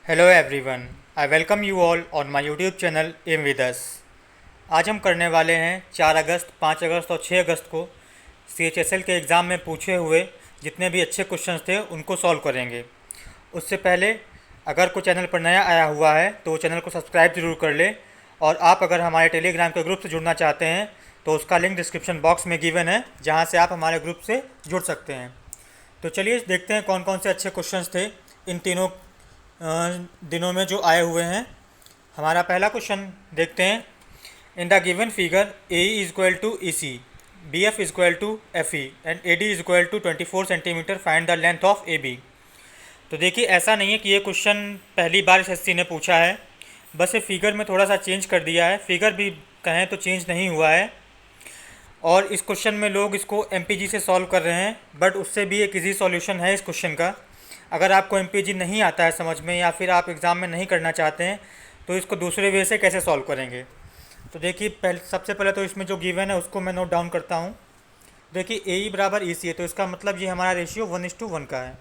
Hello everyone, I welcome you all on my YouTube channel M with us. आज हम करने वाले हैं 4 अगस्त, 5 अगस्त और 6 अगस्त को CHSL के एग्ज़ाम में पूछे हुए जितने भी अच्छे क्वेश्चंस थे उनको सॉल्व करेंगे। उससे पहले अगर कोई चैनल पर नया आया हुआ है तो चैनल को सब्सक्राइब ज़रूर कर ले, और आप अगर हमारे टेलीग्राम के ग्रुप से जुड़ना चाहते हैं तो उसका लिंक डिस्क्रिप्शन बॉक्स में गिवन है, जहाँ से आप हमारे ग्रुप से जुड़ सकते हैं। तो चलिए देखते हैं कौन कौन से अच्छे क्वेश्चंस थे इन तीनों दिनों में जो आए हुए हैं। हमारा पहला क्वेश्चन देखते हैं। In the given figure A is equal to E C, B F is equal to F E and A D is equal to 24 centimeter, find the length of A B. तो देखिए, ऐसा नहीं है कि ये question पहली बार SSC ने पूछा है, बस ये फिगर में थोड़ा सा चेंज कर दिया है। फिगर भी कहें तो चेंज नहीं हुआ है, और इस क्वेश्चन में लोग इसको एमपीजी से सॉल्व कर रहे हैं, बट उससे भी एक इजी सॉल्यूशन है इस क्वेश्चन का। अगर आपको एमपीजी नहीं आता है समझ में, या फिर आप एग्ज़ाम में नहीं करना चाहते हैं, तो इसको दूसरे वे से कैसे सॉल्व करेंगे। तो देखिए, सबसे पहले तो इसमें जो गिवन है उसको मैं नोट डाउन करता हूँ। देखिए, ए ई बराबर ई सी है, तो इसका मतलब ये हमारा रेशियो 1:1 का है।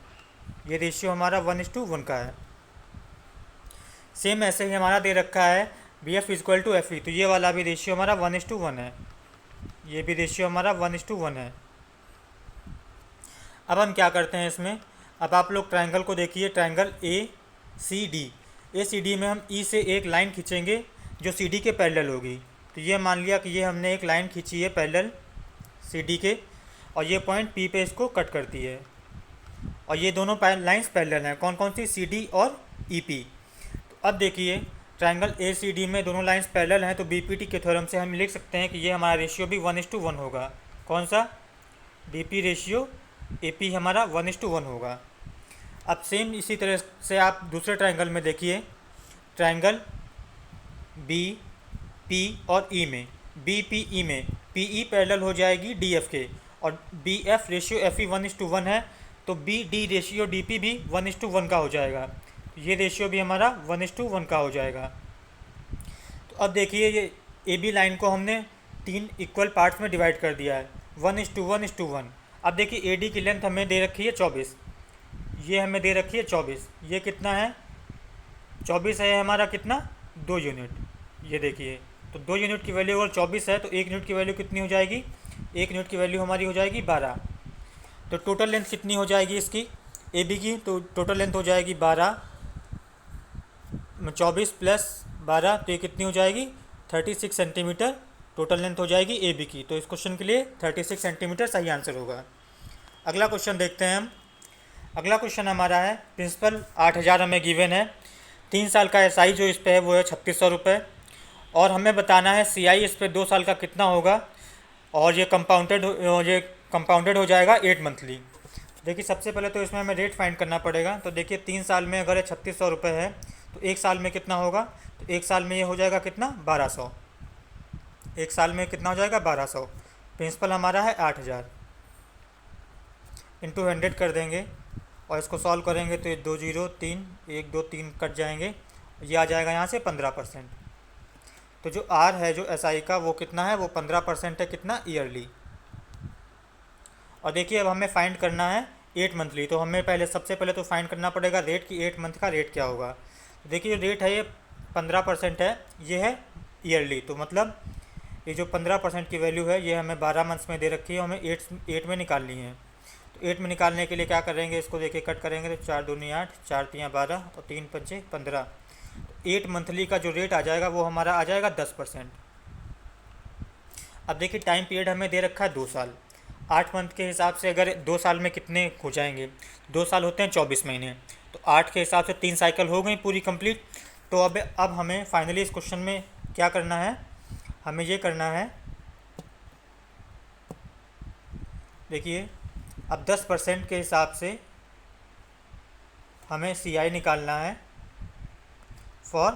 ये रेशियो हमारा 1:1 का है। सेम ऐसे ही हमारा दे रखा है B F equal to F E, तो ये वाला भी रेशियो हमारा 1:1 है। ये भी रेशियो हमारा 1:1 है। अब हम क्या करते हैं इसमें, अब आप लोग ट्रायंगल को देखिए, ट्रायंगल ए सी डी में हम ई से एक लाइन खींचेंगे जो सी डी के पैरेलल होगी। तो ये मान लिया कि ये हमने एक लाइन खींची है पैरेलल सी डी के, और ये पॉइंट पी पे इसको कट करती है, और ये दोनों लाइंस पैरेलल हैं। कौन कौन सी, सी डी और ई पी। तो अब देखिए, ट्रायंगल ए सी डी में दोनों लाइंस पैरेलल हैं, तो बी पी टी के थ्योरम से हम लिख सकते हैं कि ये हमारा रेशियो भी 1:1 होगा। कौन सा, B P ratio A P हमारा 1:1 होगा। अब सेम इसी तरह से आप दूसरे ट्रायंगल में देखिए, ट्रायंगल बी पी और ई में, बी पी ई में पी ई पैरेलल हो जाएगी डी एफ के, और B F ratio F E 1:1 है, तो B D ratio D P भी 1:1 का हो जाएगा। ये रेशियो भी हमारा 1:1 का हो जाएगा। तो अब देखिए, ये ए बी लाइन को हमने 3 इक्वल पार्ट्स में डिवाइड कर दिया है, 1:1:1। अब देखिए, ए डी की लेंथ हमें दे रखी है 24, ये हमें दे रखी है 24, ये कितना है, 24 है हमारा कितना, 2 यूनिट। ये देखिए, तो 2 यूनिट की वैल्यू अगर 24 है तो 1 यूनिट की वैल्यू कितनी हो जाएगी, 1 यूनिट की वैल्यू हमारी हो जाएगी 12। तो टोटल लेंथ कितनी हो जाएगी इसकी, ए बी की, तो टोटल लेंथ हो जाएगी 12, 24 प्लस 12, तो ये कितनी हो जाएगी, 36 सेंटीमीटर टोटल लेंथ हो जाएगी ए बी की। तो इस क्वेश्चन के लिए 36 सेंटीमीटर सही आंसर होगा। अगला क्वेश्चन देखते हैं हम। अगला क्वेश्चन हमारा है, प्रिंसिपल 8000 हमें गिवन है, 3 साल का एस आई जो इस पे है वो है 3600 रुपये, और हमें बताना है सी आई इस पे 2 साल का कितना होगा, और ये कंपाउंडेड हो जाएगा 8 मंथली। देखिए, सबसे पहले तो इसमें हमें रेट फाइंड करना पड़ेगा। तो देखिए, 3 साल में अगर ये 3600 रुपये है तो 1 साल में कितना होगा, तो 1 साल में ये हो जाएगा कितना, 1200। 1 साल में कितना हो जाएगा, 1200। प्रिंसिपल हमारा है 8000, इंटू 100 कर देंगे, और इसको सॉल्व करेंगे तो ये 2 0 3 1 2 3 कट जाएंगे, ये आ जाएगा यहाँ से 15%। तो जो आर है जो एस आई का वो कितना है, वो 15% है, कितना, ईयरली। और देखिए, अब हमें फाइंड करना है 8 मंथली, तो हमें पहले सबसे पहले तो फाइंड करना पड़ेगा रेट की 8 मंथ का रेट क्या होगा। तो देखिए, जो रेट है ये 15% है, ये है ईयरली, तो मतलब ये जो 15% की वैल्यू है ये हमें 12 मंथ्स में दे रखी है, हमें 8 में निकालनी है। तो 8 में निकालने के लिए क्या करेंगे, इसको देखिए कट करेंगे तो 4 दूनी 8, 4 तियाँ 12 और 3 पंचे 15। 8 मंथली का जो रेट आ जाएगा वो हमारा आ जाएगा 10%। अब देखिए, टाइम पीरियड हमें दे रखा है 2 साल। 8 मंथ के हिसाब से अगर 2 साल में कितने हो जाएंगे, 2 साल होते हैं 24 महीने, तो 8 के हिसाब से 3 साइकिल हो गई पूरी कंप्लीट। तो अब हमें फाइनली इस क्वेश्चन में क्या करना है, हमें ये करना है, देखिए, अब 10% के हिसाब से हमें सी आई निकालना है फॉर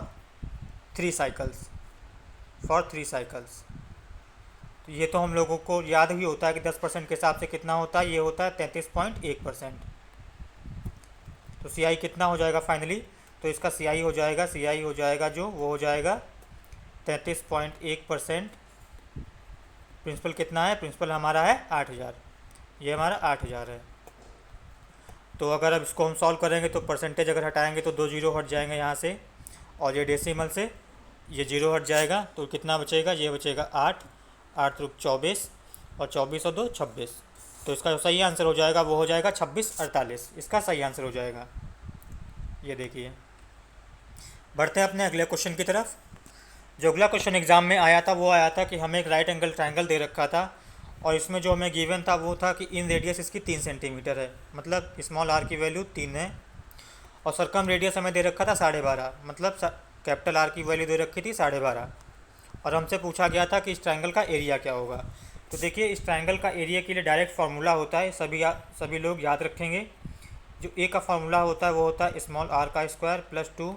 3 साइकिल्स, तो ये तो हम लोगों को याद ही होता है कि 10% के हिसाब से कितना होता है, ये होता है 33.1%। तो सी आई कितना हो जाएगा फाइनली, तो इसका सी आई हो जाएगा जो वो हो जाएगा 33.1%। प्रिंसिपल कितना है, प्रिंसिपल हमारा है 8000, ये हमारा 8000 है। तो अगर अब इसको हम सॉल्व करेंगे तो परसेंटेज अगर हटाएंगे तो 2 जीरो हट जाएंगे यहाँ से, और ये डेसिमल से ये जीरो हट जाएगा, तो कितना बचेगा, ये बचेगा 8, 8 त्रिक 24, और 24 और 2 26। तो इसका जो सही आंसर हो जाएगा वो हो जाएगा 2648, इसका सही आंसर हो जाएगा। ये देखिए, बढ़ते हैं अपने अगले क्वेश्चन की तरफ। जो अगला क्वेश्चन एग्जाम में आया था वो आया था कि हमें एक राइट एंगल ट्रायंगल दे रखा था, और इसमें जो हमें गिवन था वो था कि इन रेडियस इसकी 3 सेंटीमीटर है, मतलब स्मॉल आर की वैल्यू 3 है, और सरकम रेडियस हमें दे रखा था 12.5, मतलब कैपिटल आर की वैल्यू दे रखी थी 12.5, और हमसे पूछा गया था कि इस ट्रायंगल का एरिया क्या होगा। तो देखिए, इस ट्रायंगल का एरिया के लिए डायरेक्ट फार्मूला होता है, सभी लोग याद रखेंगे। जो ए का फार्मूला होता है वो होता है स्मॉल आर का square plus 2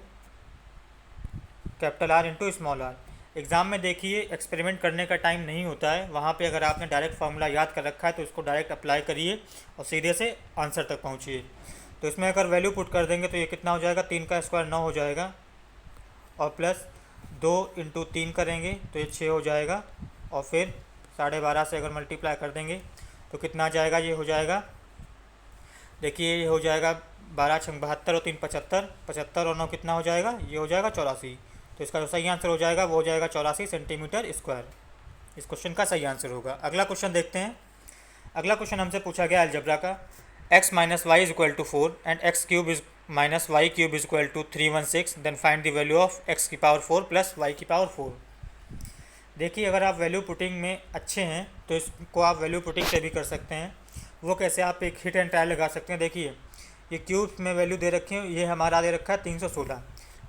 capital R into small r. Exam में देखिए, एक्सपेरिमेंट करने का टाइम नहीं होता है, वहाँ पे अगर आपने डायरेक्ट फार्मूला याद कर रखा है तो इसको डायरेक्ट अप्लाई करिए और सीधे से आंसर तक पहुँचिए। तो इसमें अगर वैल्यू पुट कर देंगे तो ये कितना हो जाएगा, 3 का स्क्वायर 9 हो जाएगा, और प्लस 2 इंटू 3 करेंगे तो ये 6 हो जाएगा, और फिर 12.5 से अगर मल्टीप्लाई कर देंगे तो कितना आ जाएगा, ये हो जाएगा, देखिए ये हो जाएगा 12 छंग 72 और 3 75, 75 और 9 कितना हो जाएगा, ये हो जाएगा 84। तो इसका जो सही आंसर हो जाएगा वो हो जाएगा 84 सेंटीमीटर स्क्वायर। इस क्वेश्चन का सही आंसर होगा। अगला क्वेश्चन देखते हैं। अगला क्वेश्चन हमसे पूछा गया अलजेब्रा का, x minus y is equal to 4 and x cube is minus y cube is equal to 316, then find the value of x की पावर 4 प्लस वाई की पावर 4। देखिए, अगर आप वैल्यू पुटिंग में अच्छे हैं तो इसको आप वैल्यू पुटिंग से भी कर सकते हैं। वो कैसे, आप एक हिट एंड ट्रायल लगा सकते हैं। देखिए, ये क्यूब में वैल्यू दे रखी है, ये हमारा दे रखा है 316।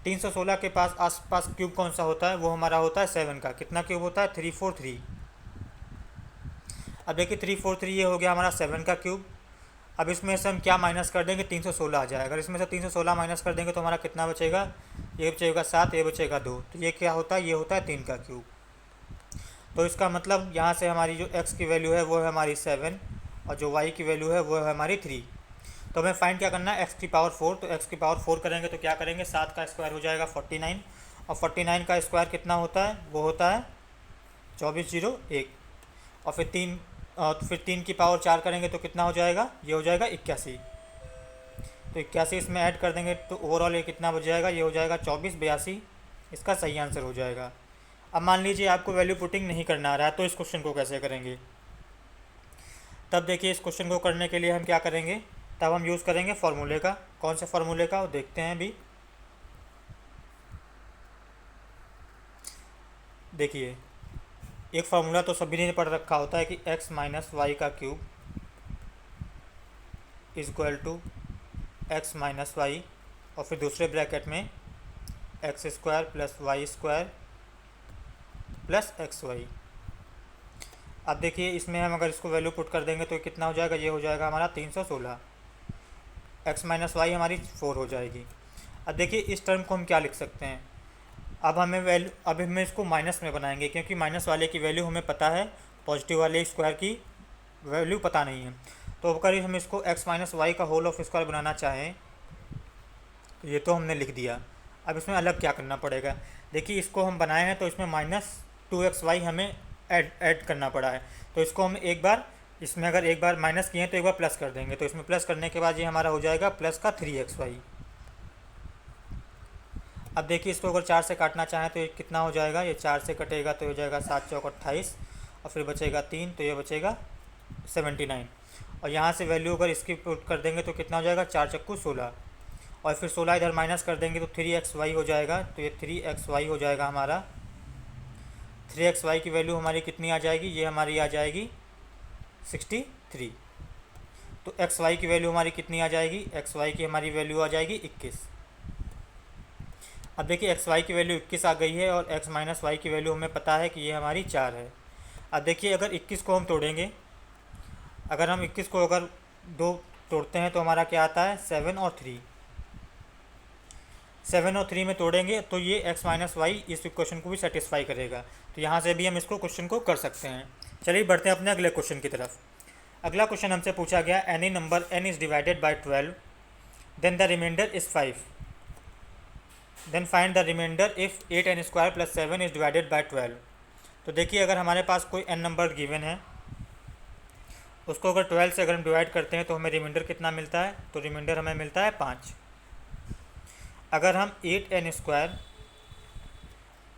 316 के पास आसपास क्यूब कौन सा होता है, वो हमारा होता है 7 का। कितना क्यूब होता है, 343। अब देखिए 343 ये हो गया हमारा 7 का क्यूब। अब इसमें से हम क्या माइनस कर देंगे, 316 आ जाएगा। अगर इसमें से 316 माइनस कर देंगे तो हमारा कितना बचेगा, ये बचेगा 7, ये बचेगा 2, तो ये क्या होता है, ये होता है 3 का क्यूब। तो इसका मतलब यहाँ से हमारी जो x की वैल्यू है वो है हमारी 7, और जो y की वैल्यू है वो है हमारी 3। तो हमें फाइंड क्या करना है, x की पावर 4। तो x की पावर 4 करेंगे तो क्या करेंगे, 7 का स्क्वायर हो जाएगा 49, और 49 का स्क्वायर कितना होता है, वो होता है 2401, और फिर 3 की पावर 4 करेंगे तो कितना हो जाएगा, ये हो जाएगा 81। तो 81 इसमें ऐड कर देंगे तो ओवरऑल ये कितना बच जाएगा, ये हो जाएगा 2482। इसका सही आंसर हो जाएगा। अब मान लीजिए आपको वैल्यू पुटिंग नहीं करना आ रहा है, तो इस क्वेश्चन को कैसे करेंगे। तब देखिए, इस क्वेश्चन को करने के लिए हम क्या करेंगे, तब हम यूज़ करेंगे फार्मूले का। कौन से फार्मूले का, वो देखते हैं अभी। देखिए, एक फार्मूला तो सभी ने पढ़ रखा होता है कि x माइनस वाई का cube is equal to x minus y, और फिर दूसरे ब्रैकेट में x square plus y square plus x y. अब देखिए, इसमें हम अगर इसको वैल्यू पुट कर देंगे तो कितना हो जाएगा, ये हो जाएगा हमारा 316। एक्स माइनस वाई हमारी 4 हो जाएगी। अब देखिए, इस टर्म को हम क्या लिख सकते हैं, अब हमें इसको माइनस में बनाएंगे, क्योंकि माइनस वाले की वैल्यू हमें पता है, पॉजिटिव वाले स्क्वायर की वैल्यू पता नहीं है। तो अगर हम इसको x माइनस वाई का होल ऑफ स्क्वायर बनाना चाहें तो ये तो हमने लिख दिया। अब इसमें अलग क्या करना पड़ेगा, देखिए इसको हम बनाए हैं तो इसमें -2xy हमें ऐड करना पड़ा है। तो इसको हम एक बार, इसमें अगर एक बार माइनस किए तो एक बार प्लस कर देंगे, तो इसमें प्लस करने के बाद ये हमारा हो जाएगा प्लस का 3xy। अब देखिए, इसको अगर 4 से काटना चाहें तो ये कितना हो जाएगा, ये 4 से कटेगा तो हो जाएगा 7 चौक 28, और फिर बचेगा 3, तो ये बचेगा 79। और यहाँ से वैल्यू अगर इसकी पुट कर देंगे तो कितना हो जाएगा, 4 चक्कू 16, और फिर 16 इधर माइनस कर देंगे तो 3xy हो जाएगा। तो ये 3xy हो जाएगा हमारा। 3xy की वैल्यू हमारी कितनी आ जाएगी, ये हमारी आ जाएगी 63। तो xy की वैल्यू हमारी कितनी आ जाएगी, xy की हमारी वैल्यू आ जाएगी 21। अब देखिए, xy की वैल्यू 21 आ गई है, और x माइनस वाई की वैल्यू हमें पता है कि ये हमारी 4 है। अब देखिए, अगर 21 को हम तोड़ेंगे, अगर हम 21 को अगर 2 तोड़ते हैं तो हमारा क्या आता है, 7 और 3। 7 और 3 में तोड़ेंगे तो ये x माइनस वाई इस इक्वेशन को भी सेटिस्फाई करेगा। तो यहाँ से भी हम इसको क्वेश्चन को कर सकते हैं। चलिए बढ़ते हैं अपने अगले क्वेश्चन की तरफ। अगला क्वेश्चन हमसे पूछा गया, any number n is divided by 12, then the remainder is 5, then find the remainder if 8n square plus 7 is divided by 12। तो देखिए, अगर हमारे पास कोई n नंबर गिवन है उसको अगर 12 से अगर हम डिवाइड करते हैं तो हमें रिमाइंडर कितना मिलता है, तो रिमाइंडर हमें मिलता है 5। अगर हम 8n²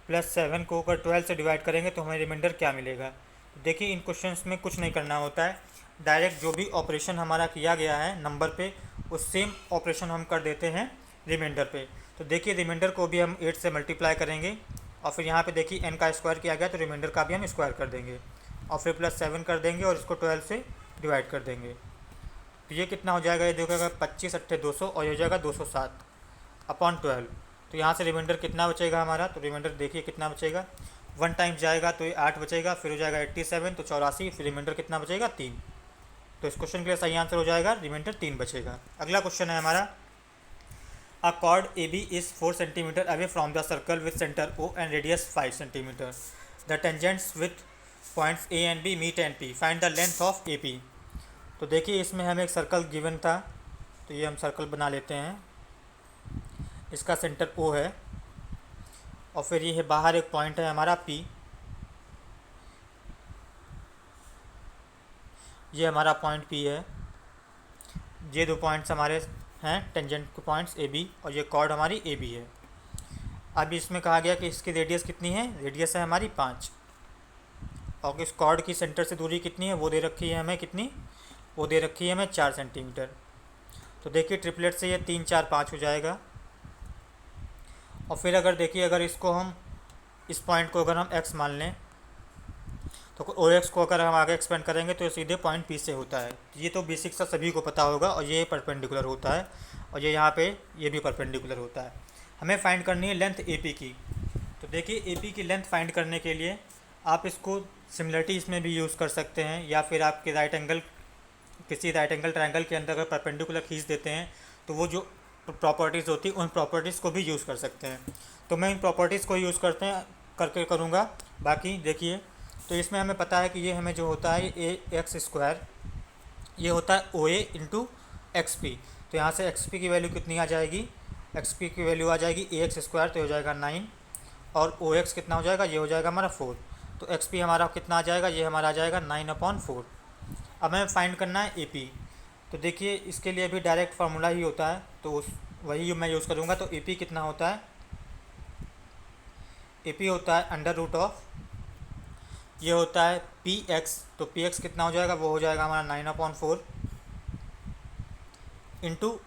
प्लस 7 को अगर 12 से डिवाइड करेंगे तो हमें रिमाइंडर क्या मिलेगा। तो देखिए इन क्वेश्चंस में कुछ नहीं करना होता है, डायरेक्ट जो भी ऑपरेशन हमारा किया गया है नंबर पे उस सेम ऑपरेशन हम कर देते हैं रिमाइंडर पे। तो देखिए रिमाइंडर को भी हम 8 से मल्टीप्लाई करेंगे और फिर यहाँ पे देखिए n का स्क्वायर किया गया तो रिमाइंडर का भी हम स्क्वायर कर देंगे और फिर प्लस 7 कर देंगे और इसको 12 से डिवाइड कर देंगे। तो ये कितना हो जाएगा, ये देखिएगा 25 अट्ठे 200 और ये हो जाएगा 207 अपॉन 12। तो यहाँ से रिमाइंडर कितना बचेगा हमारा, तो रिमाइंडर देखिए कितना बचेगा, 1 टाइम जाएगा तो ये 8 बचेगा, फिर हो जाएगा 87 तो 84, फिर रिमाइंडर कितना बचेगा 3। तो इस क्वेश्चन के लिए सही आंसर हो जाएगा रिमाइंडर 3 बचेगा। अगला क्वेश्चन है हमारा, a chord A B is 4 centimeter away from the circle with center O and radius 5 centimeter. The tangents with points A and B meet and P, find the length of A P. तो देखिए इसमें हमें एक circle given था, तो ये हम circle बना लेते हैं, इसका सेंटर ओ है और फिर ये है बाहर एक पॉइंट है हमारा पी, ये हमारा पॉइंट पी है, ये दो पॉइंट्स हमारे हैं टेंजेंट के पॉइंट्स ए बी और ये कॉर्ड हमारी ए बी है। अब इसमें कहा गया कि इसकी रेडियस कितनी है, रेडियस है हमारी 5 और इस कॉर्ड की सेंटर से दूरी कितनी है वो दे रखी है हमें, कितनी वो दे रखी है हमें 4 सेंटीमीटर। तो देखिए ट्रिपलेट से ये 3 4 5 हो जाएगा और फिर अगर देखिए अगर इसको हम इस पॉइंट को अगर हम x मान लें तो ओ एक्स को अगर हम आगे एक्सपेंड करेंगे तो ये सीधे पॉइंट पी से होता है। ये तो बेसिक सा सभी को पता होगा और ये परपेंडिकुलर होता है और ये यहाँ पे ये भी परपेंडिकुलर होता है। हमें फाइंड करनी है लेंथ ए पी की। तो देखिए ए पी की लेंथ फाइंड करने के लिए आप इसको सिमिलरिटी इसमें भी यूज़ कर सकते हैं या फिर आपके किसी राइट एंगल ट्रायंगल के अंदर अगर परपेंडिकुलर खींच देते हैं तो वो जो प्रॉपर्टीज़ होती है उन प्रॉपर्टीज़ को भी यूज़ कर सकते हैं। तो मैं इन प्रॉपर्टीज़ को यूज़ करके करूँगा। बाकी देखिए तो इसमें हमें पता है कि ये हमें जो होता है ए एक्स स्क्वायर ये होता है ओ ए इंटू एक्स पी। तो यहाँ से एक्स पी की वैल्यू कितनी आ जाएगी, एक्स पी की वैल्यू आ जाएगी ए एक्स स्क्वायर तो हो जाएगा 9 और ओ एक्स कितना हो जाएगा, ये हो जाएगा हमारा 4। तो एक्स पी हमारा कितना आ जाएगा, ये हमारा आ जाएगा 9/4। अब हमें फाइंड करना है ए पी। तो देखिए इसके लिए भी डायरेक्ट फार्मूला ही होता है तो वही मैं यूज़ करूँगा। तो ए पी कितना होता है, ए पी होता है अंडर रूट ऑफ, ये होता है पी एक्स। तो पी एक्स कितना हो जाएगा, वो हो जाएगा हमारा 9/4 into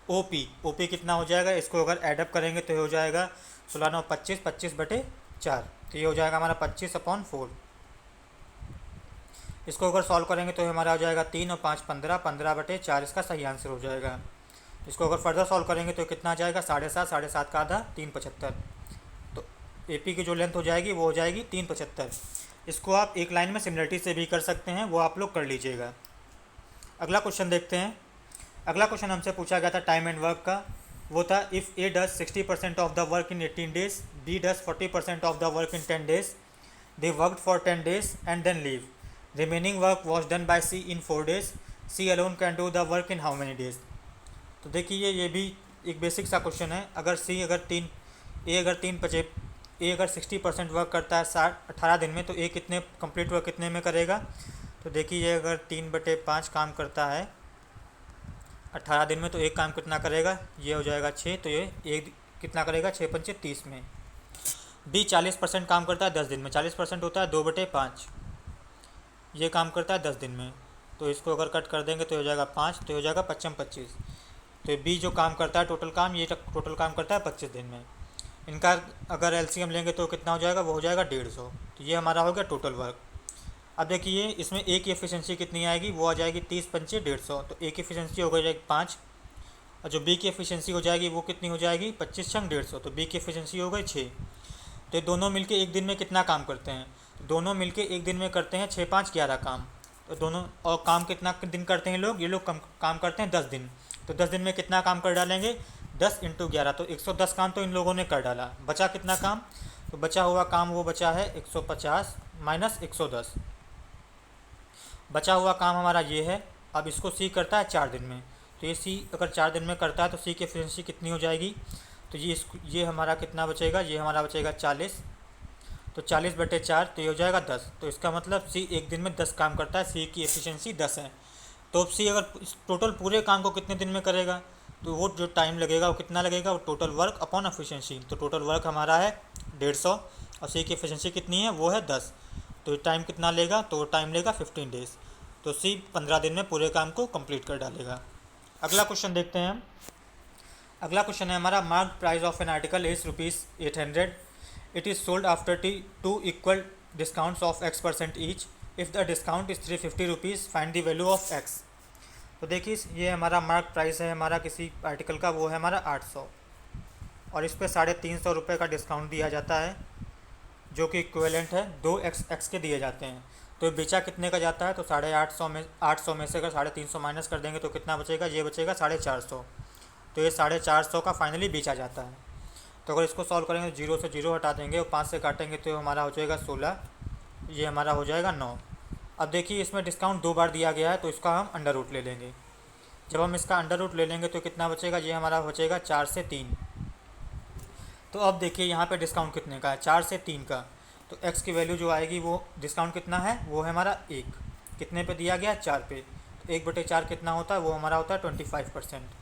O P. O P कितना हो जाएगा, इसको अगर एडअप करेंगे तो ये हो जाएगा 16 9 25 25/4। तो ये हो जाएगा हमारा 25/4। इसको अगर सॉल्व करेंगे तो हमारा हो जाएगा 3 और 5 15 15/4 इसका सही आंसर हो जाएगा। इसको अगर फर्दर सॉल्व करेंगे तो कितना आ जाएगा 7.5 7.5 का आधा 3/75। तो ए पी की जो लेंथ हो जाएगी वो हो जाएगी 3/75। इसको आप एक लाइन में सिमिलरिटी से भी कर सकते हैं, वो आप लोग कर लीजिएगा। अगला क्वेश्चन देखते हैं। अगला क्वेश्चन हमसे पूछा गया था टाइम एंड वर्क का, वो था if A does 60% of the work in 18 days, B does 40% of the work in 10 days, they worked for 10 days and then leave, remaining work was done by C in 4 days, C alone can do the work in how many days. तो देखिए ये भी एक basic सा question है। अगर सी अगर 60% work करता है 18 दिन में तो ए कितने कंप्लीट वर्क कितने में करेगा। तो देखिए ये अगर 3/5 काम करता है 18 दिन में तो एक काम कितना करेगा, ये हो जाएगा 6। तो ये एक कितना करेगा 6 पंचे 30 में। बी 40% काम करता है 10 दिन में, 40% होता है 2/5, ये काम करता है 10 दिन में। तो इसको अगर कट कर देंगे तो हो जाएगा 5, तो हो जाएगा 25। तो बी जो काम करता है टोटल काम, ये टोटल काम करता है 25 दिन में। इनका अगर एलसीएम लेंगे तो कितना हो जाएगा, वो हो जाएगा 150। तो ये हमारा हो गया टोटल वर्क। अब देखिए इसमें ए की एफिशिएंसी कितनी आएगी, वो आ जाएगी 30 पंचे 150। तो ए की एफिशिएंसी हो जाएगी 5 और जो बी की एफिशिएंसी हो जाएगी वो कितनी हो जाएगी 25 छंग 150। तो बी की एफिशिएंसी हो गई 6। तो दोनों मिलके एक दिन में कितना काम करते हैं, तो दोनों मिलके एक दिन में करते हैं 6 5 11 काम। तो दोनों और काम कितना दिन करते हैं लोग, ये लोग काम करते हैं 10 दिन। तो 10 दिन में कितना काम कर डालेंगे, 10 × 11 तो 110 काम तो इन लोगों ने कर डाला। बचा कितना काम, तो बचा हुआ काम वो बचा है 150 - 110। बचा हुआ काम हमारा ये है। अब इसको सी करता है 4 दिन में, तो ये सी अगर 4 दिन में करता है तो सी की एफिशिएंसी कितनी हो जाएगी, तो ये हमारा कितना बचेगा, ये हमारा बचेगा 40। तो 40/4 तो ये हो जाएगा 10। तो इसका मतलब सी एक दिन में 10 काम करता है, सी की एफिशिएंसी 10 है। तो अब सी अगर इस टोटल पूरे काम को कितने दिन में करेगा, तो वो जो टाइम लगेगा वो कितना लगेगा, वो टोटल वर्क अपॉन एफिशिएंसी। तो टोटल वर्क हमारा है 150 और सी की एफिशिएंसी कितनी है, वो है 10। तो टाइम कितना लेगा, तो वो टाइम लेगा 15 डेज़। तो सी 15 दिन में पूरे काम को कंप्लीट कर डालेगा। अगला क्वेश्चन देखते हैं हम। अगला क्वेश्चन है हमारा, mark price of an article is ₹800। It is sold after two equal discounts of X% each. If the discount is ₹350, find the value of X। तो देखिए ये हमारा मार्क प्राइस है हमारा किसी आर्टिकल का, वो है हमारा 800 और इस पर ₹350 का डिस्काउंट दिया जाता है, जो कि इक्विवेलेंट है 2x के दिए जाते हैं। तो बेचा कितने का जाता है, तो 850 में से अगर 350 माइनस कर देंगे तो कितना बचेगा, ये बचेगा 450। तो ये 450 का फाइनली बेचा जाता है। तो अगर इसको सॉल्व करेंगे तो 0 से 0 हटा देंगे और 5 से काटेंगे तो हमारा हो जाएगा 16, ये हमारा हो जाएगा 9। अब देखिए इसमें डिस्काउंट 2 बार दिया गया है, तो इसका हम अंडर रूट ले लेंगे। जब हम इसका अंडर रूट ले लेंगे तो कितना बचेगा, ये हमारा बचेगा 4 से 3। तो अब देखिए यहाँ पे डिस्काउंट कितने का है, 4 से 3 का। तो x की वैल्यू जो आएगी वो डिस्काउंट कितना है, वो है हमारा 1। कितने पे दिया गया, 4 पे। तो 1/4 कितना होता है, वो हमारा होता है 25%।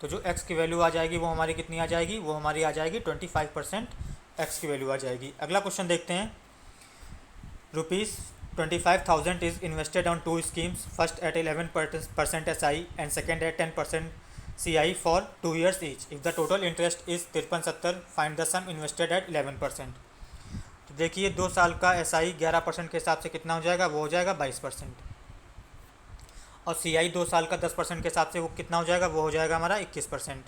तो जो x की वैल्यू आ जाएगी वो हमारी कितनी आ जाएगी, वो हमारी आ जाएगी 25% x की वैल्यू आ जाएगी। अगला क्वेश्चन देखते हैं। ₹25,000 is invested on 2 schemes, first at 11% SI and second at 10% CI for 2 years each. If the total interest is 5370, find the sum invested at 11%। तो देखिए 2 साल का SI 11% के हिसाब से कितना हो जाएगा, वो हो जाएगा 22%। और CI 2 साल का 10% के हिसाब से वो कितना हो जाएगा, वो हो जाएगा हमारा 21%।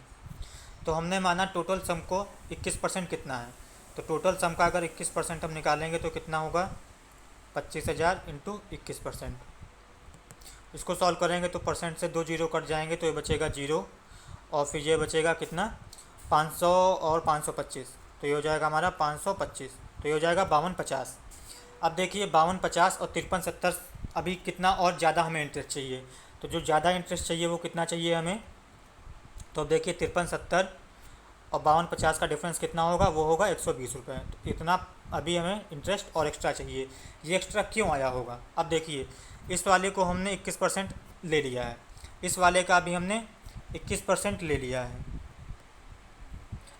तो हमने माना टोटल सम को 21% कितना है, तो टोटल सम का अगर 21% हम निकालेंगे तो कितना होगा, 25,000 इंटू 21%। इसको सॉल्व करेंगे तो परसेंट से 2 जीरो कट जाएंगे तो ये बचेगा 0 और फिर ये बचेगा कितना, 500 और 525, तो ये हो जाएगा हमारा 525। तो ये हो जाएगा 5250। अब देखिए 5250 और 5370, अभी कितना और ज़्यादा हमें इंटरेस्ट चाहिए। तो जो ज़्यादा इंटरेस्ट चाहिए वो कितना चाहिए हमें, तो देखिए 5370 और 5250 का डिफरेंस कितना होगा, वो होगा 120 रुपये। तो इतना अभी हमें इंटरेस्ट और एक्स्ट्रा चाहिए। ये एक्स्ट्रा क्यों आया होगा, अब देखिए इस वाले को हमने 21% ले लिया है, इस वाले का भी हमने 21% ले लिया है।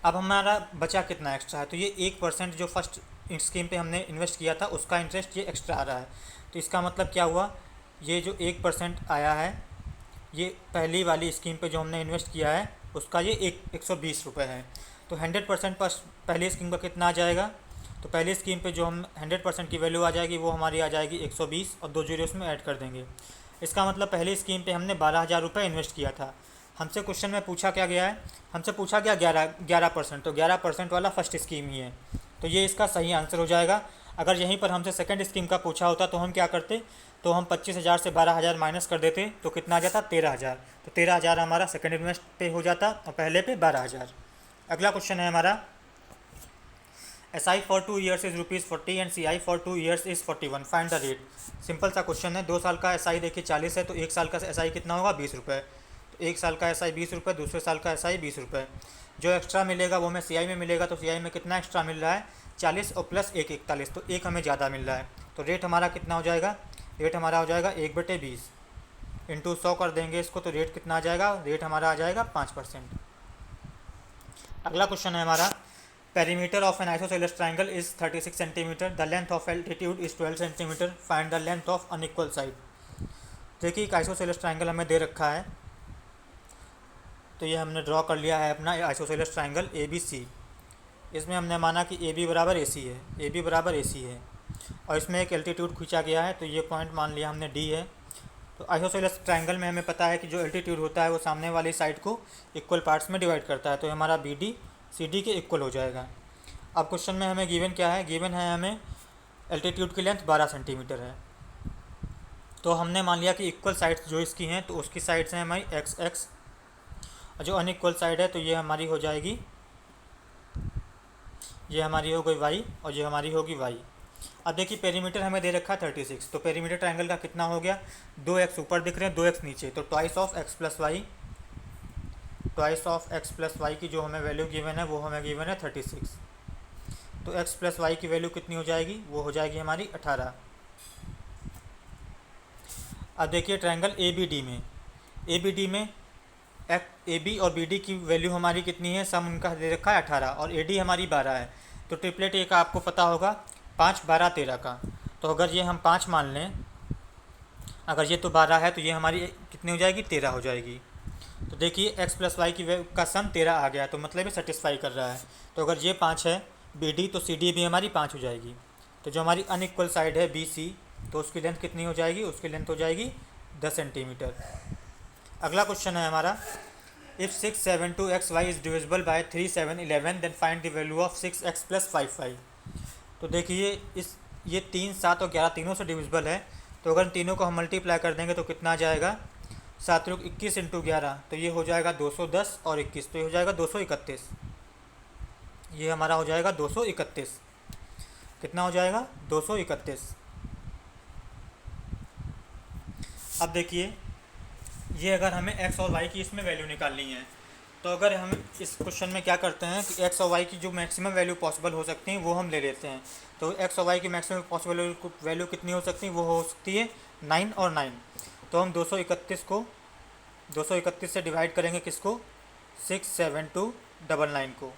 अब हमारा बचा कितना एक्स्ट्रा है, तो ये 1% जो फर्स्ट स्कीम पे हमने इन्वेस्ट किया था उसका इंटरेस्ट ये एक्स्ट्रा आ रहा है। तो इसका मतलब क्या हुआ, ये जो 1% आया है ये पहली वाली स्कीम पे जो हमने इन्वेस्ट किया है उसका ये 120 रुपये है। तो 100% पर पहली स्कीम का कितना आ जाएगा, तो पहली स्कीम पे जो हम 100% की वैल्यू आ जाएगी वो हमारी आ जाएगी 120 और 2 जीरो उसमें ऐड कर देंगे। इसका मतलब पहली स्कीम पे हमने 12,000 रुपये इन्वेस्ट किया था। हमसे क्वेश्चन में पूछा क्या गया है, हमसे पूछा गया 11%, तो 11% वाला फर्स्ट स्कीम ही है, तो ये इसका सही आंसर हो जाएगा। अगर यहीं पर हमसे सेकंड स्कीम का पूछा होता तो हम क्या करते, तो हम 25,000 से 12,000 माइनस कर देते तो कितना आ जाता, 13,000। तो 13,000 हमारा सेकंड इन्वेस्ट पे हो जाता और पहले पे 12,000। अगला क्वेश्चन है हमारा, SI for 2 years is ₹40 and CI for 2 years is 41, find the rate. Simple सा क्वेश्चन है। 2 साल का SI देखिए 40 है, तो 1 साल का SI कितना होगा, 20 रुपये। तो 1 साल का SI 20 रुपये, दूसरे साल का SI 20 रुपये। जो एक्स्ट्रा मिलेगा वो हमें CI में मिलेगा। तो CI में कितना एक्स्ट्रा मिल रहा है, 40 और प्लस 1 41, तो 1 हमें ज़्यादा मिल रहा है। तो रेट हमारा कितना हो जाएगा, रेट हमारा हो जाएगा 1/20 इंटू 100 कर देंगे इसको, तो रेट कितना आ जाएगा, रेट हमारा आ जाएगा 5%। अगला क्वेश्चन है हमारा, perimeter of N isosceles triangle is 36 centimetre, the length of altitude is 12 centimetre, find the length of unequal side. देखिए एक आइसोसेलेस ट्राइंगल हमें दे रखा है, तो ये हमने ड्रॉ कर लिया है अपना आइसोसेलेस ट्राइंगल ABC। इसमें हमने माना कि AB बराबर AC है, AB बराबर AC है, और इसमें एक एल्टीट्यूड खींचा गया है, तो ये पॉइंट मान लिया हमने D है। तो आइसोसेलेस ट्राइंगल में हमें पता है कि जो एल्टीट्यूड होता है वो सामने वाली साइड को इक्वल पार्ट्स में डिवाइड करता है, तो हमारा BD CD के इक्वल हो जाएगा। अब क्वेश्चन में हमें गिवन क्या है, गिवन है हमें एल्टीट्यूड की लेंथ 12 सेंटीमीटर है। तो हमने मान लिया कि इक्वल साइड्स जो इसकी हैं तो उसकी साइड्स हैं हमारी XX, और जो अनइक्वल साइड है तो ये हमारी हो जाएगी, ये हमारी हो गई Y और ये हमारी होगी Y। अब देखिए पेरीमीटर हमें दे रखा है 36, तो पेरीमीटर ट्रायंगल का कितना हो गया, 2x ऊपर दिख रहे हैं 2x नीचे, तो twice of x plus y, twice of x plus y की जो हमें वैल्यू गिवन है वो हमें गिवन है 36। तो x प्लस वाई की वैल्यू कितनी हो जाएगी, वो हो जाएगी हमारी 18। अब देखिए ट्रायंगल ए बी डी में ए बी और बी डी की वैल्यू हमारी कितनी है, सम उनका दे रखा है 18 और ए डी हमारी 12 है। तो ट्रिपलेट ए का आपको पता होगा 5, 12, 13 का। तो अगर ये हम 5 मान लें, अगर ये तो 12 है तो ये हमारी कितनी हो जाएगी, 13 हो जाएगी। तो देखिए x प्लस वाई का सम 13 आ गया, तो मतलब ये सेटिस्फाई कर रहा है। तो अगर ये 5 है बी डी, तो सी डी भी हमारी 5 हो जाएगी। तो जो हमारी अनइक्वल साइड है बी सी, तो उसकी लेंथ कितनी हो जाएगी, उसकी लेंथ हो जाएगी 10 सेंटीमीटर। अगला क्वेश्चन है हमारा, if 6, 7, 2 x y is divisible by 3, 7, 11 then find the value of 6x plus 5y। तो देखिए ये 3, 7 और 11 तीनों से डिविजिबल है। तो अगर तीनों को हम मल्टीप्लाई कर देंगे तो कितना आ जाएगा, 7 × 21 × 11, तो ये हो जाएगा 210 और 21, तो ये हो जाएगा 231। ये हमारा हो जाएगा 231। कितना हो जाएगा, 231। अब देखिए ये अगर हमें x और y की इसमें वैल्यू निकालनी है, तो अगर हम इस क्वेश्चन में क्या करते हैं कि x और y की जो मैक्सिमम वैल्यू पॉसिबल हो सकती हैं वो हम ले लेते हैं। तो x और y की मैक्सिमम पॉसिबल वैल्यू कितनी हो सकती है, वो हो सकती है 9 और 9। तो हम 231 से डिवाइड करेंगे किसको, 6, 7, 2, 9 को।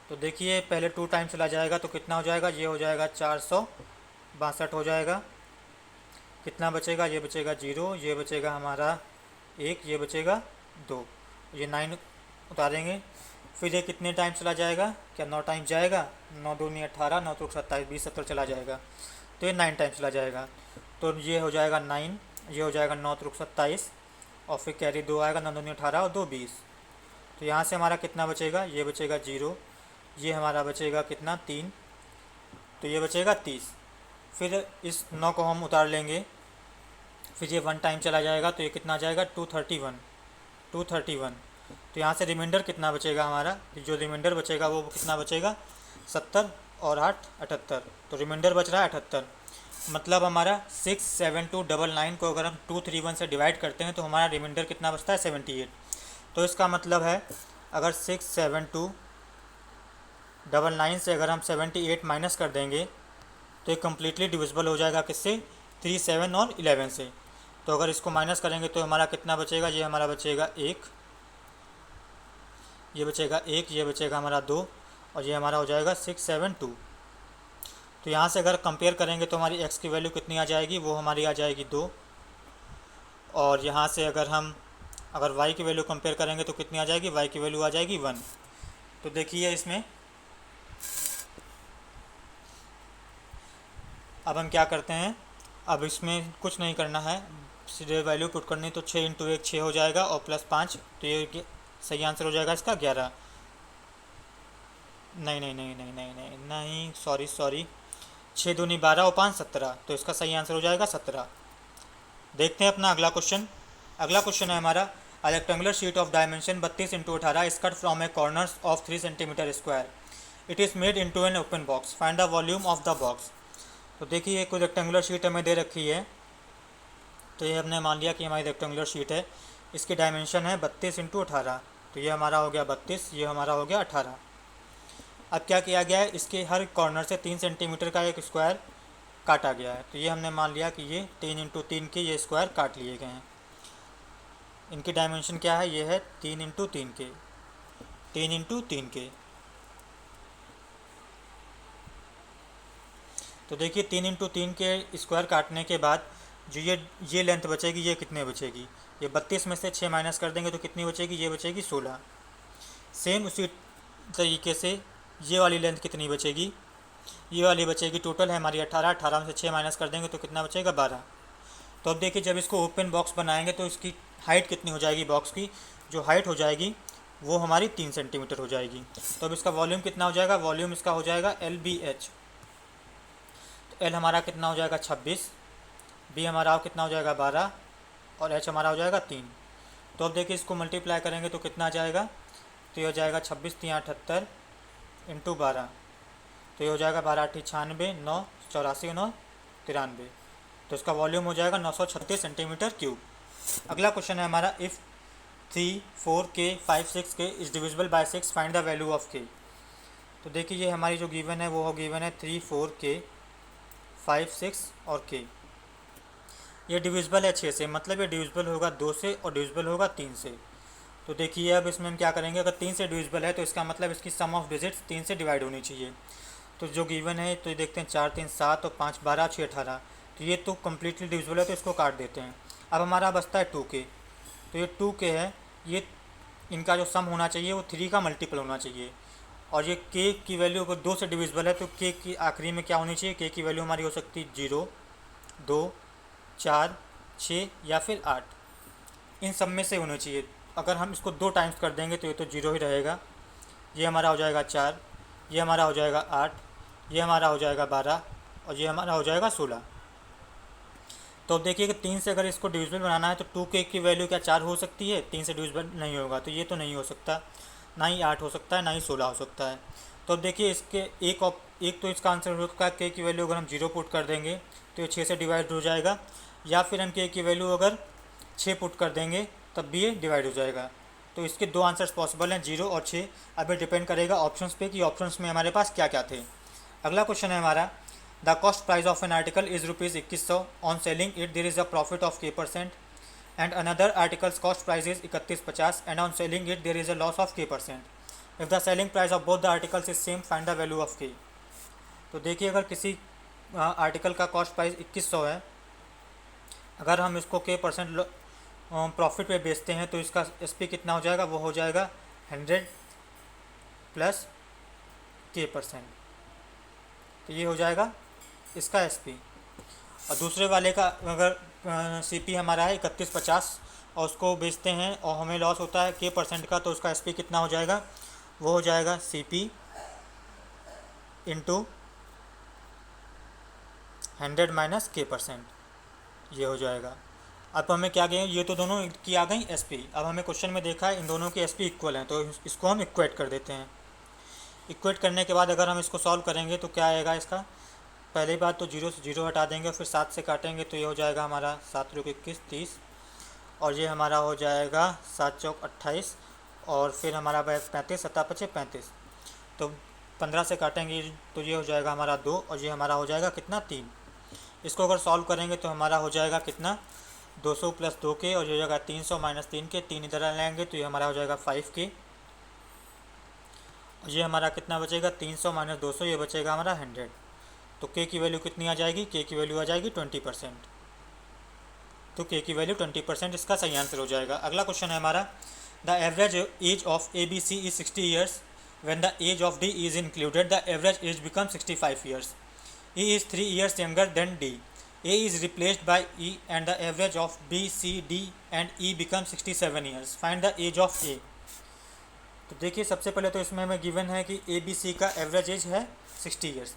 तो देखिए पहले 2 टाइम चला जाएगा तो कितना हो जाएगा, ये हो जाएगा 462 हो जाएगा। कितना बचेगा, ये बचेगा 0, ये बचेगा हमारा 1, ये बचेगा 2, ये 9 उतारेंगे। फिर ये कितने टाइम चला जाएगा, क्या 9 टाइम जाएगा, 9 दूनी 18, 9 त्रिक 27, 20, 70 चला जाएगा। तो ये 9 टाइम चला जाएगा। तो ये हो जाएगा 9, ये हो जाएगा 9 त्रिक 27 और फिर कैरी 2 आएगा, 9 दूनी 18 और 2 20। तो यहाँ से हमारा कितना बचेगा, ये बचेगा 0, ये हमारा बचेगा कितना 3, तो ये बचेगा 30। फिर इस 9 को हम उतार लेंगे, फिर ये 1 टाइम चला जाएगा तो ये कितना आ जाएगा 231। तो यहाँ से रिमाइंडर कितना बचेगा हमारा, जो रिमाइंडर बचेगा वो कितना बचेगा 70 और 8 78। तो रिमाइंडर बच रहा है 78। मतलब हमारा 6, 7, 2, 9 को अगर हम 231 से डिवाइड करते हैं तो हमारा रिमाइंडर कितना बचता है 78। तो इसका मतलब है अगर 6, 7, 2, 9 से अगर हम 78 माइनस कर देंगे तो ये कम्प्लीटली डिविजिबल हो जाएगा किससे, 3, 7 और 11 से। तो अगर इसको माइनस करेंगे तो हमारा कितना बचेगा, ये हमारा बचेगा 1, ये बचेगा 1, ये बचेगा हमारा 2 और ये हमारा हो जाएगा 6, 7, 2। तो यहाँ से अगर कंपेयर करेंगे तो हमारी x की वैल्यू कितनी आ जाएगी, वो हमारी आ जाएगी 2। और यहाँ से अगर y की वैल्यू कंपेयर करेंगे तो कितनी आ जाएगी, y की वैल्यू आ जाएगी 1। तो देखिए इसमें अब हम क्या करते हैं, अब इसमें कुछ नहीं करना है, सीधे वैल्यू पुट करनी। तो 6 × 1 6 हो जाएगा और प्लस 5, तो ये सही आंसर हो जाएगा इसका 11। नहीं, सॉरी, 6 दूनी 12 और 5 17, तो इसका सही आंसर हो जाएगा 17। देखते हैं अपना अगला क्वेश्चन। अगला क्वेश्चन है हमारा, a rectangular sheet of dimension 32 × 18 is cut from A corners of 3 centimetre square. It is made into an open box, find the volume of the box. तो देखिए कोई रेक्टेंगुलर शीट हमें दे रखी है, तो ये हमने मान लिया कि हमारी रेक्टेंगुलर शीट है। इसकी डायमेंशन है 32 × 18, तो ये हमारा हो गया 32, ये हमारा हो गया 18। अब क्या किया गया है, इसके हर कॉर्नर से 3 सेंटीमीटर का एक स्क्वायर काटा गया है। तो ये हमने मान लिया कि ये 3 × 3 के ये स्क्वायर काट लिए गए हैं। इनकी डायमेंशन क्या है, ये है 3 × 3 के, 3 × 3 के। तो देखिए 3 × 3 के स्क्वायर काटने के बाद जो ये लेंथ बचेगी, ये कितने बचेगी, ये 32 में से 6 माइनस कर देंगे तो कितनी बचेगी, ये बचेगी 16। सेम उसी तरीके से ये वाली लेंथ कितनी बचेगी, ये वाली बचेगी, टोटल है हमारी 18, 18 में से 6 माइनस कर देंगे तो कितना बचेगा 12। तो अब देखिए जब इसको ओपन बॉक्स बनाएंगे तो इसकी हाइट कितनी हो जाएगी, बॉक्स की जो हाइट हो जाएगी वो हमारी 3 सेंटीमीटर हो जाएगी। तो अब इसका वॉल्यूम कितना हो जाएगा, वॉल्यूम इसका हो जाएगा LBH। तो L हमारा कितना हो जाएगा 26, B हमारा कितना हो जाएगा 12 और H हमारा हो जाएगा 3। तो अब देखिए इसको मल्टीप्लाई करेंगे तो कितना आ जाएगा, तो ये हो जाएगा 26 × 78 × 12, तो ये हो जाएगा 12 × 8 = 96, 9 84 9 93। तो इसका वॉल्यूम हो जाएगा 936 सेंटीमीटर क्यूब। अगला क्वेश्चन है हमारा, if 3, 4, K, 5, 6 K is divisible bye 6 find the value of K। तो तो देखिए ये हमारी जो गिवन है वो गिवन है 3, 4, के, 5, 6 और के। ये डिविजिबल है 6 से, मतलब ये डिविजिबल होगा 2 से और डिविजिबल होगा 3 से। तो देखिए अब इसमें हम क्या करेंगे, अगर 3 से डिविजिबल है तो इसका मतलब इसकी सम ऑफ डिजिट्स 3 से डिवाइड होनी चाहिए। तो जो गिवन है तो ये देखते हैं 4, 3, 7 और 5, 12, 6, 18। तो ये तो कम्प्लीटली डिविजिबल है तो इसको काट देते हैं। अब हमारा बचता है 2k। तो ये 2k है, ये इनका जो सम होना चाहिए वो 3 का मल्टीपल होना चाहिए। और ये k की वैल्यू अगर 2 से डिविजिबल है तो k की आखिरी में क्या होनी चाहिए, k की वैल्यू हमारी हो सकती है 0, 2, 4, 6 या फिर 8। इन सब में से होनी चाहिए। अगर हम इसको 2 टाइम्स कर देंगे तो ये तो 0 ही रहेगा। ये हमारा हो जाएगा 4, ये हमारा हो जाएगा 8, ये हमारा हो जाएगा 12 और ये हमारा हो जाएगा 16। तो अब देखिए कि 3 से अगर इसको डिविजिबल बनाना है तो 2k की वैल्यू क्या 4 हो सकती है, 3 से डिविजिबल नहीं होगा तो ये तो नहीं हो सकता, ना ही 8 हो सकता है, ना ही 16 हो सकता है। तो अब देखिए इसके एक तो इसका आंसर होगा k की वैल्यू अगर हम 0 पुट कर देंगे तो ये 6 से डिवाइड हो जाएगा, या फिर हम k की वैल्यू अगर 6 पुट कर देंगे तब भी ये डिवाइड हो जाएगा। तो इसके 2 आंसर्स पॉसिबल हैं, 0 और 6। अब ये डिपेंड करेगा ऑप्शंस पे कि ऑप्शंस में हमारे पास क्या क्या थे। अगला क्वेश्चन है हमारा, the cost price of an article is ₹2100, on selling it there is a profit of k%, and another articles cost price is 3150 and on selling it there is a loss of k%। If the selling price of both the articles is same, find the value of k। तो देखिए अगर किसी article का cost price 2100 है, अगर हम इसको k% profit पे बेचते हैं तो इसका SP कितना हो जाएगा, वो हो जाएगा 100 प्लस k%। तो ये हो जाएगा इसका SP। और दूसरे वाले का अगर CP हमारा है 3150 और उसको बेचते हैं और हमें लॉस होता है k% का, तो उसका SP कितना हो जाएगा, वो हो जाएगा CP इंटू 100 माइनस k%। ये हो जाएगा। अब हमें क्या गए, ये तो दोनों की आ गई SP। अब हमें क्वेश्चन में देखा है इन दोनों के SP इक्वल हैं, तो इसको हम इक्वेट कर देते हैं। इक्वेट करने के बाद अगर हम इसको सॉल्व करेंगे तो क्या आएगा इसका, पहली बात तो 0 से 0 हटा देंगे, फिर 7 से काटेंगे तो ये हो जाएगा हमारा 7 × 21 30, और ये हमारा हो जाएगा 7 चौक 28, और फिर हमारा 35, 7 पचे 35। तो 15 से काटेंगे तो ये हो जाएगा हमारा 2, और ये हमारा हो जाएगा कितना 3। इसको अगर सॉल्व करेंगे तो हमारा हो जाएगा कितना 200 प्लस 2k, और ये हो जाएगा 300 माइनस 3k, 3 इधर लेंगे तो ये हमारा हो जाएगा 5k। और ये हमारा कितना बचेगा 300 माइनस 200, ये बचेगा हमारा 100। तो k की वैल्यू कितनी आ जाएगी, k की वैल्यू आ जाएगी 20%। तो k की वैल्यू 20% इसका सही आंसर हो जाएगा। अगला क्वेश्चन है हमारा, the average age of ABC is 60 years, when the age of D is included the average age become 65 years. E is 3 years younger than D. A is replaced by E and the average of B, C, D and E becomes 67 years. Find the age of A. तो देखिए सबसे पहले तो इसमें हमें given है कि A B C का एवरेज एज है 60 ईयर्स।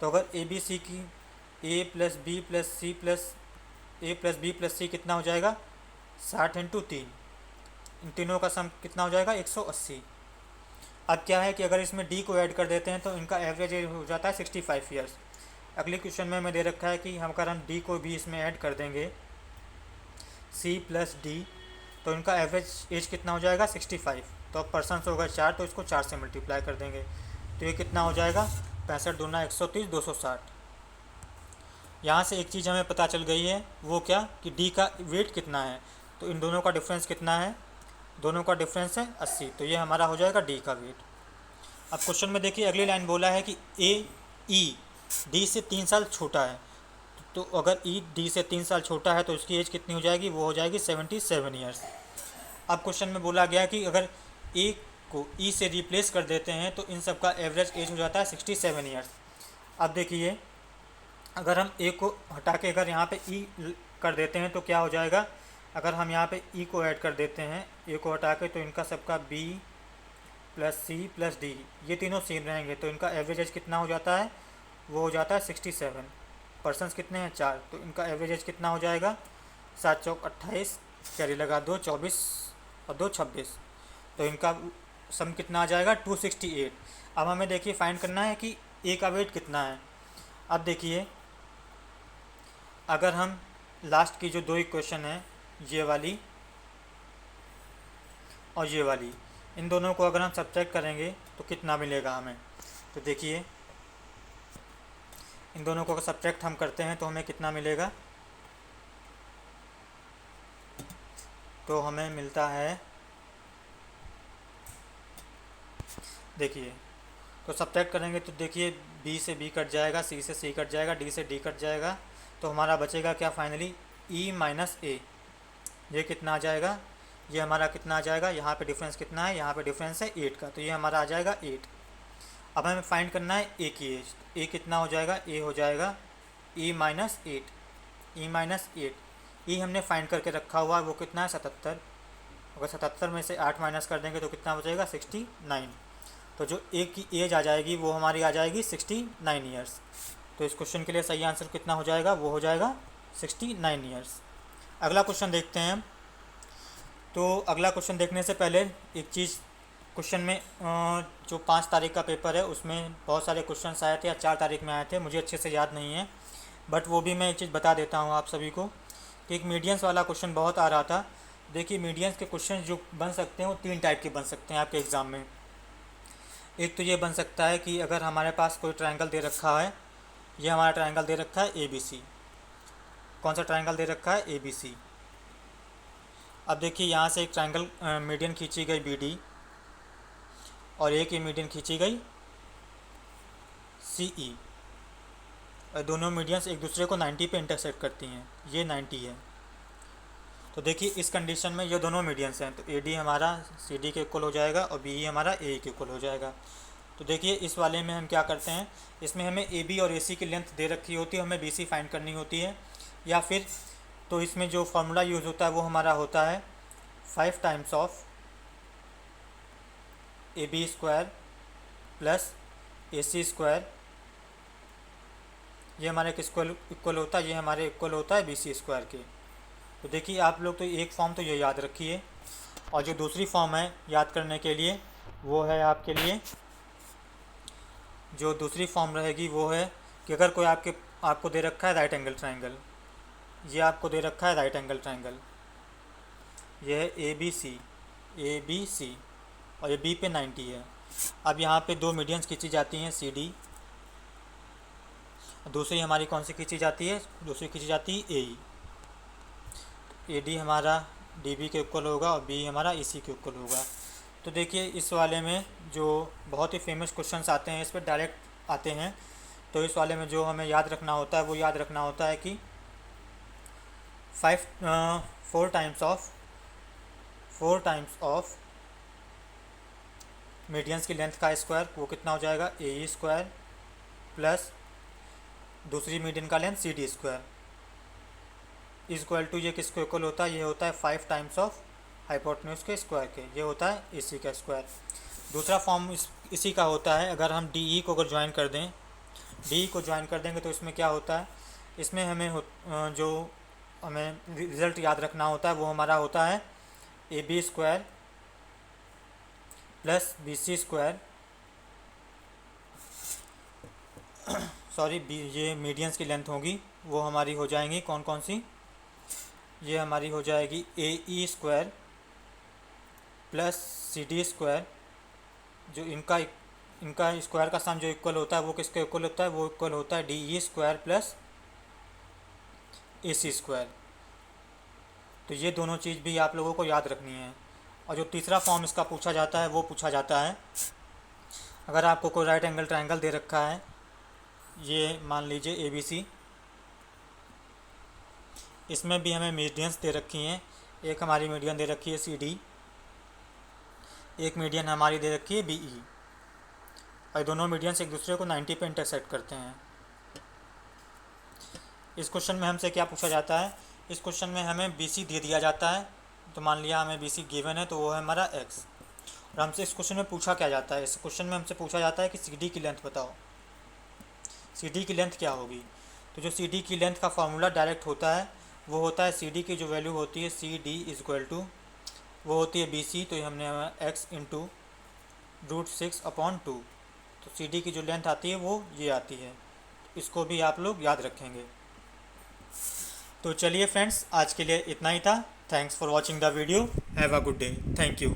तो अगर A B C की A plus B plus C plus A plus B plus C कितना हो जाएगा 60 इंटू 3, इन तीनों का सम कितना हो जाएगा 180। अब क्या है कि अगर इसमें D को ऐड कर देते हैं तो इनका एवरेज एज हो जाता है 65 ईयर्स। अगले क्वेश्चन में हमें दे रखा है कि हम अगर हम D को भी इसमें ऐड कर देंगे C प्लस D, तो इनका एवरेज एज कितना हो जाएगा 65। तो अब पर्सनस होगा 4, तो इसको 4 से मल्टीप्लाई कर देंगे तो ये कितना हो जाएगा 65 दूना 130 260। यहाँ से एक चीज़ हमें पता चल गई है, वो क्या कि D का वेट कितना है। तो इन दोनों का डिफरेंस कितना है, दोनों का डिफरेंस है 80। तो ये हमारा हो जाएगा D का वेट। अब क्वेश्चन में देखिए अगली लाइन बोला है कि E D से 3 साल छोटा है, तो अगर E D से 3 साल छोटा है तो उसकी एज कितनी हो जाएगी, वो हो जाएगी 77 ईयर्स। अब क्वेश्चन में बोला गया कि अगर A को E से रिप्लेस कर देते हैं तो इन सब का एवरेज एज हो जाता है 67 ईयर्स। अब देखिए अगर हम A को हटा के अगर यहाँ पे E कर देते हैं तो क्या हो जाएगा, अगर हम यहाँ पे E को ऐड कर देते हैं A को हटा के, तो इनका सबका B plus C plus D, ये तीनों सेम रहेंगे, तो इनका एवरेज एज कितना हो जाता है, वो हो जाता है 67। पर्सनस कितने हैं 4, तो इनका एवरेज एज कितना हो जाएगा 7 चौक 28, कैरी लगा 2 24 और 2 26, तो इनका सम कितना आ जाएगा 268। अब हमें देखिए फाइंड करना है कि A का वेट कितना है। अब देखिए अगर हम लास्ट की जो 2 इक्वेशन है, ये वाली और ये वाली, इन दोनों को अगर हम सब्ट्रैक्ट करेंगे तो कितना मिलेगा हमें। तो देखिए इन दोनों को सब्ट्रैक्ट हम करते हैं तो हमें कितना मिलेगा, तो हमें मिलता है, देखिए तो सब्ट्रैक्ट करेंगे तो देखिए बी से बी कट जाएगा, सी से सी कट जाएगा, डी से डी कट जाएगा, तो हमारा बचेगा क्या फाइनली, ई माइनस ए। ये कितना आ जाएगा, ये हमारा कितना आ जाएगा, यहाँ पे डिफरेंस कितना है, यहाँ पे डिफरेंस है 8 का, तो ये हमारा आ जाएगा 8। अब हमें फाइंड करना है ए की एज, ए कितना हो जाएगा, ए हो जाएगा ई माइनस 8, ई माइनस 8। ई हमने फाइंड करके रखा हुआ है, वो कितना है 77। अगर 77 में से 8 माइनस कर देंगे तो कितना बचेगा 69। तो जो ए की एज आ जाएगी वो हमारी आ जाएगी 69 ईयर्स। तो इस क्वेश्चन के लिए सही आंसर कितना हो जाएगा, वो हो जाएगा 69 ईयर्स। अगला क्वेश्चन देखते हैं हम। तो अगला क्वेश्चन देखने से पहले एक चीज़, क्वेश्चन में जो 5 तारीख का पेपर है उसमें बहुत सारे क्वेश्चंस आए थे, या 4 तारीख में आए थे, मुझे अच्छे से याद नहीं है, बट वो भी मैं एक चीज़ बता देता हूँ आप सभी को कि एक मीडियंस वाला क्वेश्चन बहुत आ रहा था। देखिए मीडियंस के क्वेश्चन जो बन सकते हैं वो 3 टाइप के बन सकते हैं आपके एग्ज़ाम में। एक तो ये बन सकता है कि अगर हमारे पास कोई ट्रायंगल दे रखा है, ये हमारा ट्रायंगल दे रखा है ए बी सी। कौन सा ट्रायंगल दे रखा है, ए बी सी। अब देखिए यहाँ से एक ट्रायंगल मीडियन खींची गई बी डी, और एक ही मीडियन खींची गई सी ई, और दोनों मीडियंस एक दूसरे को 90 पे इंटरसेक्ट करती हैं, ये 90 है। तो देखिए इस कंडीशन में ये दोनों मीडियंस हैं, तो ए डी हमारा सी डी के इक्वल हो जाएगा और बी हमारा ए के इक्वल हो जाएगा। तो देखिए इस वाले में हम क्या करते हैं, इसमें हमें ए बी और ए सी की लेंथ दे रखी होती है, हमें बी सी फाइंड करनी होती है, या फिर तो इसमें जो फार्मूला यूज़ होता है वो हमारा होता है 5 times of A B square plus A C square. ये हमारे किसको इक्वल होता है, ये हमारे इक्वल होता है बी सी स्क्वायर के। तो देखिए आप लोग तो एक फॉर्म तो ये याद रखिए, और जो दूसरी फॉर्म है याद करने के लिए वो है आपके लिए, जो दूसरी फॉर्म रहेगी वो है कि अगर कोई आपको दे रखा है राइट एंगल ट्रायंगल, ये आपको दे रखा है राइट एंगल ट्रायंगल, ये है ए बी सी, और ये बी पे 90 है। अब यहाँ पे 2 मीडियंस खींची जाती हैं सी डी, दूसरी हमारी कौन सी खींची जाती है, दूसरी खींची जाती है ए डी हमारा डी बी के इक्वल होगा और बी हमारा ई सी के इक्वल होगा। तो देखिए इस वाले में जो बहुत ही फेमस क्वेश्चंस आते हैं इस पर डायरेक्ट आते हैं, तो इस वाले में जो हमें याद रखना होता है वो याद रखना होता है कि 4 टाइम्स ऑफ मीडियंस की लेंथ का स्क्वायर, वो कितना हो जाएगा ए ई स्क्वायर प्लस दूसरी मीडियन का length C D square equal to, ये किसको इक्वल होता है, ये होता है 5 टाइम्स ऑफ हाइपोटेन्यूज के स्क्वायर के, ये होता है ए सी का स्क्वायर। दूसरा फॉर्म इसी का होता है, अगर हम डी ई को अगर ज्वाइन कर दें, डी ई को ज्वाइन कर देंगे तो इसमें क्या होता है, इसमें जो हमें रिज़ल्ट याद रखना होता है वो हमारा होता है A B square plus B C square, sorry ये मीडियंस की लेंथ होगी, वो हमारी हो जाएंगी कौन कौन सी, ये हमारी हो जाएगी A E square plus C D square, जो इनका स्क्वायर का सम जो इक्वल होता है वो किसके इक्वल होता है, वो इक्वल होता है D E square plus A C square. तो ये दोनों चीज़ भी आप लोगों को याद रखनी है। और जो तीसरा फॉर्म इसका पूछा जाता है वो पूछा जाता है, अगर आपको कोई राइट एंगल ट्रायंगल दे रखा है, ये मान लीजिए ए बी सी, इसमें भी हमें मीडियंस दे रखी हैं, एक हमारी मीडियन दे रखी है सी डी, एक मीडियन हमारी दे रखी है बी ई, और दोनों मीडियंस एक दूसरे को 90 पे इंटरसेक्ट करते हैं। इस क्वेश्चन में हमसे क्या पूछा जाता है, इस क्वेश्चन में हमें बी सी दे दिया जाता है, तो मान लिया हमें बी सी गिवन है तो वो है हमारा एक्स, और हमसे इस क्वेश्चन में पूछा क्या जाता है, इस क्वेश्चन में हमसे पूछा जाता है कि सी डी की लेंथ बताओ, सी डी की लेंथ क्या होगी। तो जो सी डी की लेंथ का फार्मूला डायरेक्ट होता है वो होता है सी डी की जो वैल्यू होती है C D is equal to, वो होती है बी सी, तो हमने एक्स इंटू √6/2, तो सी डी की जो लेंथ आती है वो ये आती है, इसको भी आप लोग याद रखेंगे। तो चलिए फ्रेंड्स आज के लिए इतना ही था, thanks for watching the video, have a good day, thank you.